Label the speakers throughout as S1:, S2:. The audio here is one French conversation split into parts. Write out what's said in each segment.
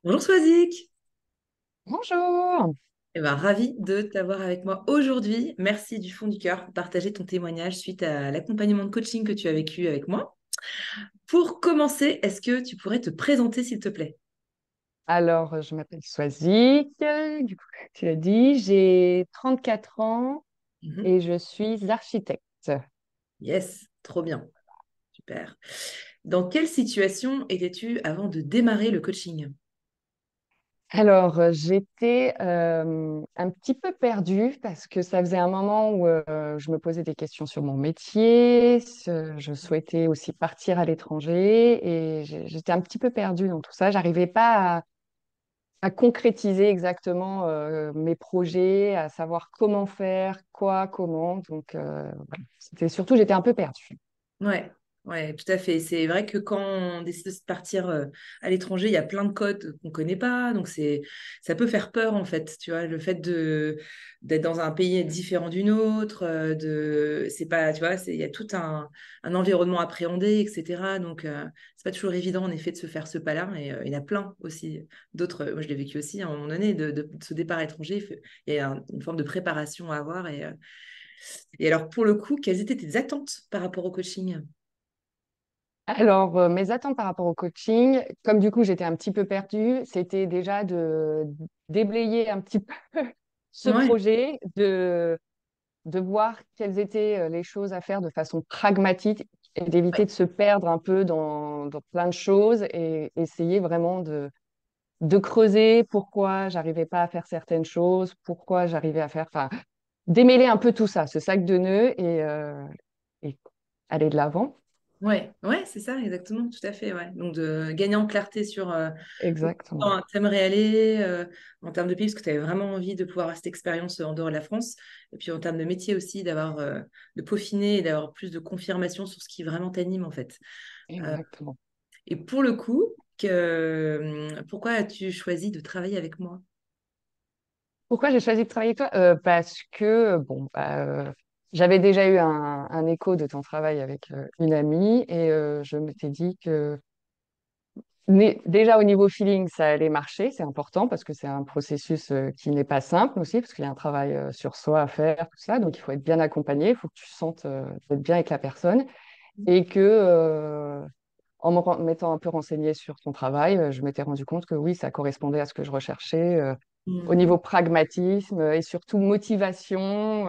S1: Bonjour Swazik.
S2: Bonjour.
S1: Ravi de t'avoir avec moi aujourd'hui. Merci du fond du cœur pour partager ton témoignage suite à l'accompagnement de coaching que tu as vécu avec moi. Pour commencer, est-ce que tu pourrais te présenter s'il te plaît?
S2: Alors, je m'appelle Swazik, du coup, tu l'as dit, j'ai 34 ans
S1: Mhm.
S2: et je suis architecte.
S1: Yes, trop bien, super. Dans quelle situation étais-tu avant de démarrer le coaching?
S2: Alors, j'étais un petit peu perdue parce que ça faisait un moment où je me posais des questions sur mon métier, je souhaitais aussi partir à l'étranger et j'étais un petit peu perdue dans tout ça. J'arrivais pas à concrétiser exactement mes projets, à savoir comment faire, quoi, comment. Donc, voilà. C'était surtout, j'étais un peu perdue.
S1: Ouais, ouais, tout à fait. C'est vrai que quand on décide de partir à l'étranger, il y a plein de codes qu'on connaît pas, donc ça peut faire peur en fait. Tu vois, le fait de d'être dans un pays différent d'une autre, c'est pas, tu vois, il y a tout un environnement appréhendé, etc. Donc c'est pas toujours évident en effet de se faire ce pas-là. Et il y en a plein aussi d'autres. Moi, je l'ai vécu aussi à un moment donné de ce départ à l'étranger. Il y a une forme de préparation à avoir et alors, pour le coup, quelles étaient tes attentes par rapport au coaching?
S2: Alors, mes attentes par rapport au coaching, comme du coup, j'étais un petit peu perdue, c'était déjà de déblayer un petit peu ce
S1: Ouais,
S2: projet, de voir quelles étaient les choses à faire de façon pragmatique et d'éviter
S1: ouais,
S2: de se perdre un peu dans plein de choses et essayer vraiment de creuser pourquoi j'arrivais pas à faire certaines choses, pourquoi j'arrivais à faire, enfin, démêler un peu tout ça, ce sac de nœuds et aller de l'avant.
S1: ouais, ouais, c'est ça, exactement, tout à fait, ouais. Donc, de gagner en clarté sur
S2: Exactement.
S1: tu aimerais aller en termes de pays, parce que tu avais vraiment envie de pouvoir avoir cette expérience en dehors de la France. Et puis, en termes de métier aussi, de peaufiner et d'avoir plus de confirmation sur ce qui vraiment t'anime, en fait. Euh,
S2: Exactement.
S1: et pour le coup, pourquoi as-tu choisi de travailler avec moi?
S2: Pourquoi j'ai choisi de travailler avec toi? Parce que bon, j'avais déjà eu un écho de ton travail avec une amie et je m'étais dit que déjà au niveau feeling, ça allait marcher, c'est important parce que c'est un processus qui n'est pas simple aussi, parce qu'il y a un travail sur soi à faire, tout ça, donc il faut être bien accompagné, il faut que tu sentes d'être bien avec la personne et que en m'étant un peu renseignée sur ton travail, je m'étais rendu compte que oui, ça correspondait à ce que je recherchais au
S1: Mhm.
S2: niveau pragmatisme et surtout motivation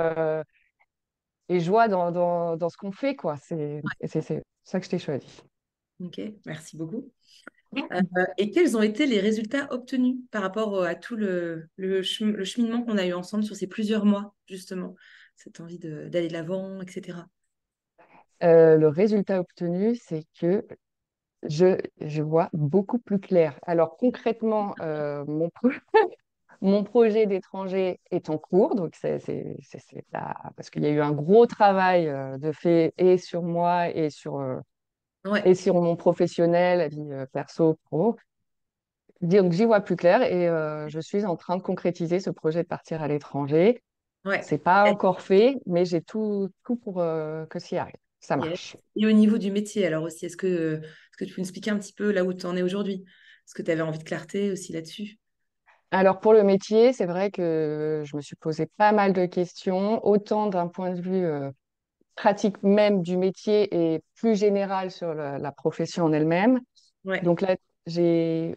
S2: et joie dans ce qu'on fait, quoi. C'est ça que je t'ai choisi.
S1: Ok, merci beaucoup. Euh, et quels ont été les résultats obtenus par rapport à tout le cheminement qu'on a eu ensemble sur ces plusieurs mois, justement, cette envie d'aller de l'avant, etc.
S2: Le résultat obtenu, c'est que je vois beaucoup plus clair. Alors concrètement, mon projet d'étranger est en cours, donc parce qu'il y a eu un gros travail de fait et sur moi
S1: Ouais,
S2: et sur mon professionnel, la vie perso, pro. Donc j'y vois plus clair et je suis en train de concrétiser ce projet de partir à l'étranger.
S1: ouais.
S2: C'est pas
S1: Et,
S2: encore fait, mais j'ai tout pour que s'y arrive. Ça
S1: yes.
S2: marche.
S1: Et au niveau du métier, alors aussi, est-ce que tu peux nous expliquer un petit peu là où tu en es aujourd'hui? Est-ce que tu avais envie de clarté aussi là-dessus?
S2: Alors pour le métier, c'est vrai que je me suis posé pas mal de questions, autant d'un point de vue pratique même du métier et plus général sur la profession en elle-même.
S1: Ouais,
S2: Donc là, j'ai,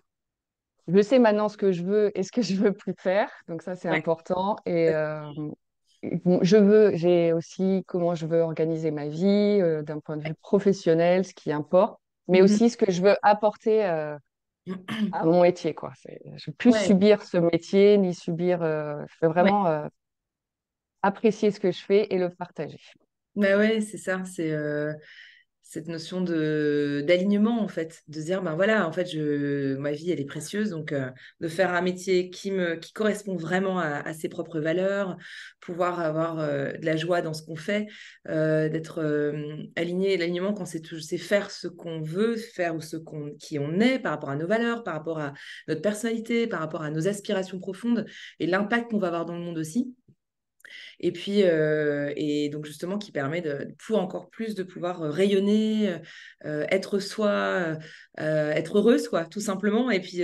S2: je sais maintenant ce que je veux et ce que je veux plus faire. Donc ça, c'est
S1: ouais.
S2: important. Et bon, j'ai aussi comment je veux organiser ma vie d'un point de vue professionnel, ce qui importe, mais
S1: Mhm.
S2: aussi ce que je veux apporter à mon métier, quoi. Je veux plus
S1: Ouais,
S2: subir ce métier, ni subir. Je veux
S1: ouais.
S2: vraiment apprécier ce que je fais et le partager.
S1: Bah ouais, c'est ça, c'est cette notion de d'alignement en fait, de se dire ben voilà, en fait ma vie elle est précieuse donc de faire un métier qui correspond vraiment à ses propres valeurs, pouvoir avoir de la joie dans ce qu'on fait, d'être aligné, l'alignement quand c'est faire ce qu'on veut faire ou qui on est par rapport à nos valeurs, par rapport à notre personnalité, par rapport à nos aspirations profondes et l'impact qu'on va avoir dans le monde aussi. Et donc justement qui permet pour encore plus de pouvoir rayonner, être soi, être heureuse, quoi, tout simplement. Et puis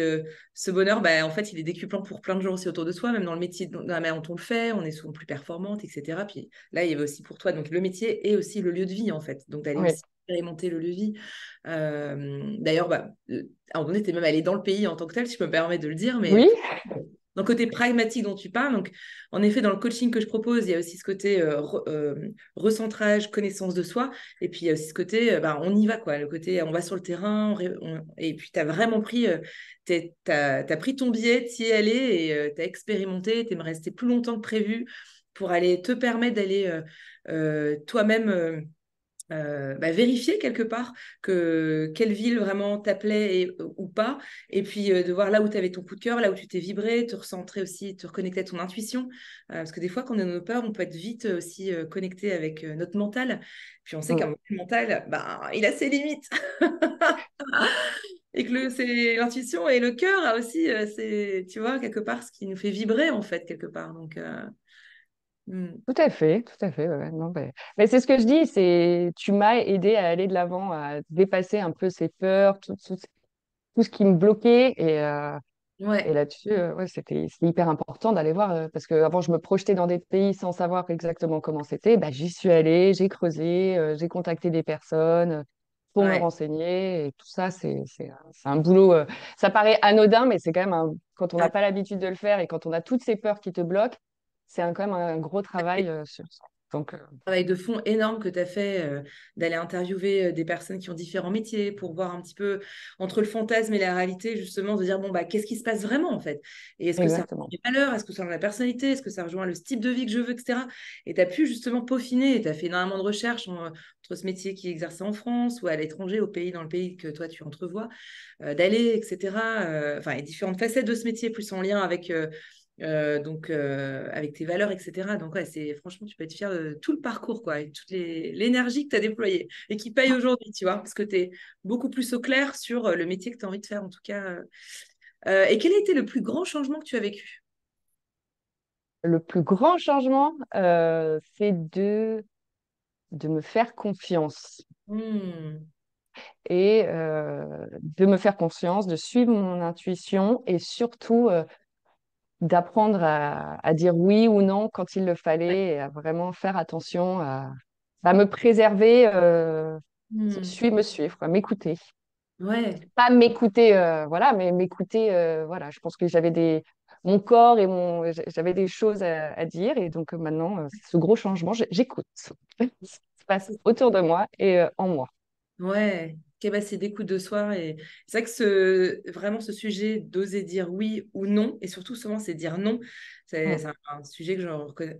S1: ce bonheur, bah, en fait, il est décuplant pour plein de gens aussi autour de soi, même dans le métier, dans la manière dont on le fait, on est souvent plus performante, etc. Puis là, il y avait aussi pour toi, donc le métier et aussi le lieu de vie, en fait. Donc d'aller
S2: Oui.
S1: aussi expérimenter le lieu de vie. D'ailleurs, bah, à un moment donné, tu es même allé dans le pays en tant que tel, si je peux me permettre de le dire, mais
S2: Oui,
S1: dans le côté pragmatique dont tu parles. Donc, en effet, dans le coaching que je propose, il y a aussi ce côté recentrage, connaissance de soi. Et puis, il y a aussi ce côté, bah, on y va, quoi. Le côté, on va sur le terrain. Et puis, tu as vraiment pris, t'as pris ton billet, tu y es allé et tu as expérimenté. Tu aimerais rester plus longtemps que prévu pour aller te permettre d'aller toi-même. Bah, vérifier quelque part que quelle ville vraiment t'appelait ou pas, et puis de voir là où tu avais ton coup de cœur, là où tu t'es vibré, te recentrer aussi, te reconnecter à ton intuition, parce que des fois quand on a nos peurs, on peut être vite aussi connecté avec notre mental, puis on sait
S2: mm,
S1: qu'un mental, bah, il a ses limites, et que c'est l'intuition et le cœur a aussi, c'est, tu vois, quelque part ce qui nous fait vibrer en fait, quelque part. Donc, hmm.
S2: tout à fait, tout à fait. Ouais, ouais, non, mais c'est ce que je dis, c'est tu m'as aidé à aller de l'avant, à dépasser un peu ces peurs, tout ce qui me bloquait. Et
S1: Ouais,
S2: là-dessus, ouais, c'était hyper important d'aller voir, parce qu'avant, je me projetais dans des pays sans savoir exactement comment c'était. Bah, j'y suis allée, j'ai creusé, j'ai contacté des personnes pour me
S1: ouais.
S2: renseigner. Et tout ça, c'est un boulot. Ça paraît anodin, mais c'est quand même quand on n'a pas l'habitude de le faire et quand on a toutes ces peurs qui te bloquent, quand même un gros travail sur ça. Donc,
S1: Travail de fond énorme que tu as fait, d'aller interviewer des personnes qui ont différents métiers pour voir un petit peu entre le fantasme et la réalité, justement, de dire, bon, bah, qu'est-ce qui se passe vraiment, en fait? Et est-ce que ça rejoint
S2: exactement.
S1: les valeurs? Est-ce que ça rejoint la personnalité? Est-ce que ça rejoint le type de vie que je veux, etc. Et tu as pu justement peaufiner, et tu as fait énormément de recherches entre ce métier qui est exercé en France ou à l'étranger, dans le pays que toi, tu entrevois, d'aller, etc. Enfin, et différentes facettes de ce métier, plus en lien avec avec tes valeurs, etc. Donc, ouais, franchement, tu peux être fier de tout le parcours, quoi, et toute l'énergie que tu as déployée et qui paye aujourd'hui, tu vois, parce que tu es beaucoup plus au clair sur le métier que tu as envie de faire, en tout cas. Et quel a été le plus grand changement que tu as vécu?
S2: Le plus grand changement, c'est de me faire confiance.
S1: Hmm.
S2: Et de me faire confiance, de suivre mon intuition et surtout d'apprendre à dire oui ou non quand il le
S1: Ouais.
S2: fallait et à vraiment faire attention à me préserver,
S1: Hmm.
S2: me suivre, quoi, m'écouter.
S1: Ouais.
S2: Pas m'écouter, voilà, mais m'écouter, voilà. Je pense que mon corps et j'avais des choses à dire et donc maintenant, c'est ce gros changement, j'écoute ce qui se passe autour de moi et en moi.
S1: Ouais, ok, bah, c'est d'écoute de soi. Et c'est vrai que vraiment ce sujet d'oser dire oui ou non, et surtout souvent c'est dire non, c'est
S2: Mm.
S1: un sujet que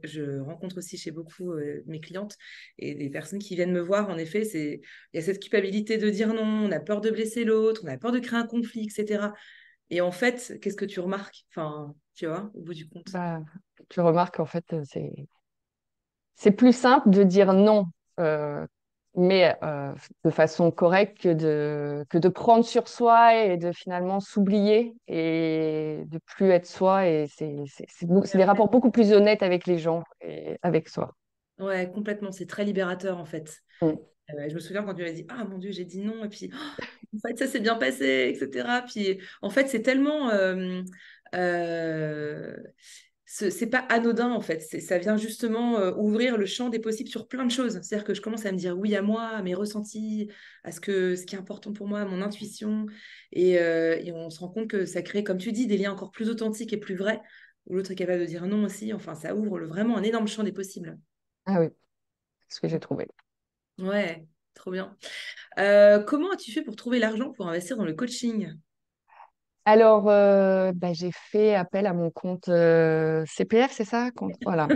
S1: je rencontre aussi chez beaucoup de mes clientes et des personnes qui viennent me voir. En effet, il y a cette culpabilité de dire non, on a peur de blesser l'autre, on a peur de créer un conflit, etc. Et en fait, qu'est-ce que tu remarques? Enfin, tu vois, au bout du compte.
S2: Bah, tu remarques en fait, c'est plus simple de dire non, euh, mais de façon correcte que de prendre sur soi et de finalement s'oublier et de plus être soi. Et c'est des rapports beaucoup plus honnêtes avec les gens et avec soi.
S1: Ouais, complètement, c'est très libérateur en fait.
S2: Mm.
S1: Je me souviens quand tu m'as dit, ah mon Dieu, j'ai dit non, et puis en fait, ça s'est bien passé, etc. Puis en fait, c'est tellement. Euh, c'est pas anodin en fait. Ça vient justement ouvrir le champ des possibles sur plein de choses. C'est-à-dire que je commence à me dire oui à moi, à mes ressentis, à ce qui est important pour moi, à mon intuition. Et on se rend compte que ça crée, comme tu dis, des liens encore plus authentiques et plus vrais, où l'autre est capable de dire non aussi. Enfin, ça ouvre vraiment un énorme champ des possibles.
S2: Ah oui, c'est ce que j'ai trouvé.
S1: Ouais, trop bien. Comment as-tu fait pour trouver l'argent pour investir dans le coaching?
S2: Alors, bah, j'ai fait appel à mon compte CPF, c'est ça? Voilà.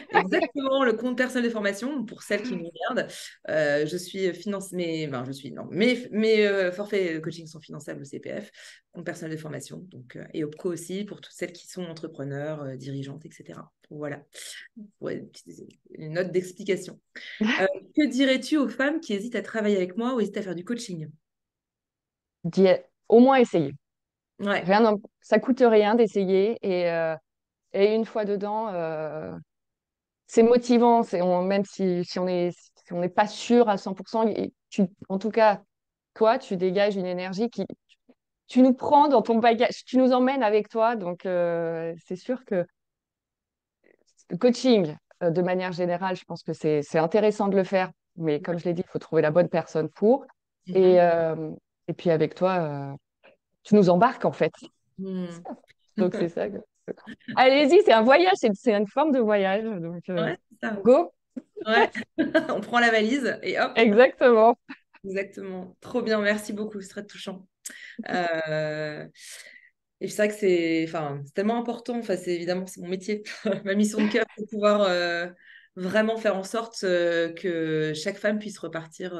S1: Exactement, le compte personnel de formation, pour celles qui nous regardent. Je suis finance, mais enfin, je suis non, mes forfaits coaching sont finançables au CPF, compte personnel de formation, donc et OPCO aussi pour toutes celles qui sont entrepreneurs, dirigeantes, etc. Voilà, ouais, une note d'explication. Euh, que dirais-tu aux femmes qui hésitent à travailler avec moi ou hésitent à faire du coaching?
S2: Au moins essayer.
S1: Ouais,
S2: Ça coûte rien d'essayer Et une fois dedans, c'est motivant. Même si on n'est pas sûr à 100%, en tout cas, toi, tu dégages une énergie tu nous prends dans ton bagage, tu nous emmènes avec toi. Donc, c'est sûr que le coaching, de manière générale, je pense que c'est intéressant de le faire. Mais comme je l'ai dit, il faut trouver la bonne personne pour. Et,
S1: Mhm.
S2: euh, et puis avec toi, tu nous embarques en fait.
S1: Mhm.
S2: Donc c'est ça. Allez-y, c'est un voyage, c'est une forme de voyage. Donc
S1: Ouais, c'est ça.
S2: go,
S1: Ouais. On prend la valise et hop.
S2: exactement.
S1: Exactement. Trop bien. Merci beaucoup. C'est très touchant. Euh, Et c'est vrai que c'est tellement important. Enfin, c'est mon métier. Ma mission de cœur, c'est de pouvoir vraiment faire en sorte que chaque femme puisse repartir.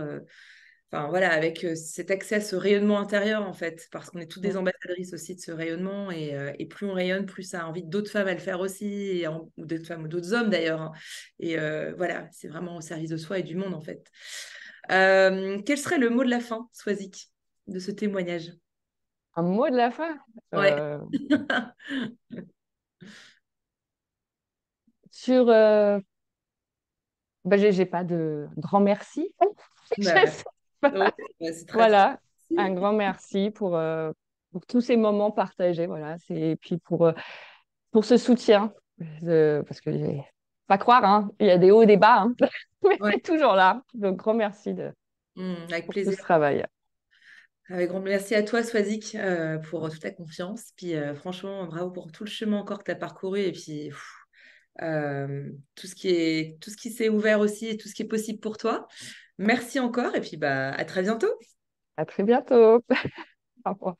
S1: Enfin, voilà, avec cet accès à ce rayonnement intérieur, en fait, parce qu'on est toutes des ambassadrices aussi de ce rayonnement, et plus on rayonne, plus ça invite d'autres femmes à le faire aussi, ou d'autres femmes ou d'autres hommes d'ailleurs, hein. Et voilà, c'est vraiment au service de soi et du monde, en fait. Quel serait le mot de la fin, Swazik, de ce témoignage?
S2: Un mot de la fin.
S1: Ouais.
S2: Euh, sur, j'ai pas de grand merci. Je
S1: Bah,
S2: sais
S1: ouais,
S2: pas.
S1: bah, c'est très touchant
S2: Voilà, un
S1: aussi.
S2: grand merci pour tous ces moments partagés. Voilà, et puis pour ce soutien. Parce que pas croire, hein, il y a des hauts et des bas, hein, mais
S1: Ouais.
S2: c'est toujours là. Donc, grand merci
S1: Avec
S2: pour tout
S1: plaisir.
S2: ce travail.
S1: Avec grand merci à toi, Swazik, pour toute ta confiance. Puis franchement, bravo pour tout le chemin encore que tu as parcouru. Et puis tout ce qui s'est ouvert aussi et tout ce qui est possible pour toi. Merci encore. Et puis bah, à très bientôt.
S2: À très bientôt. Au revoir.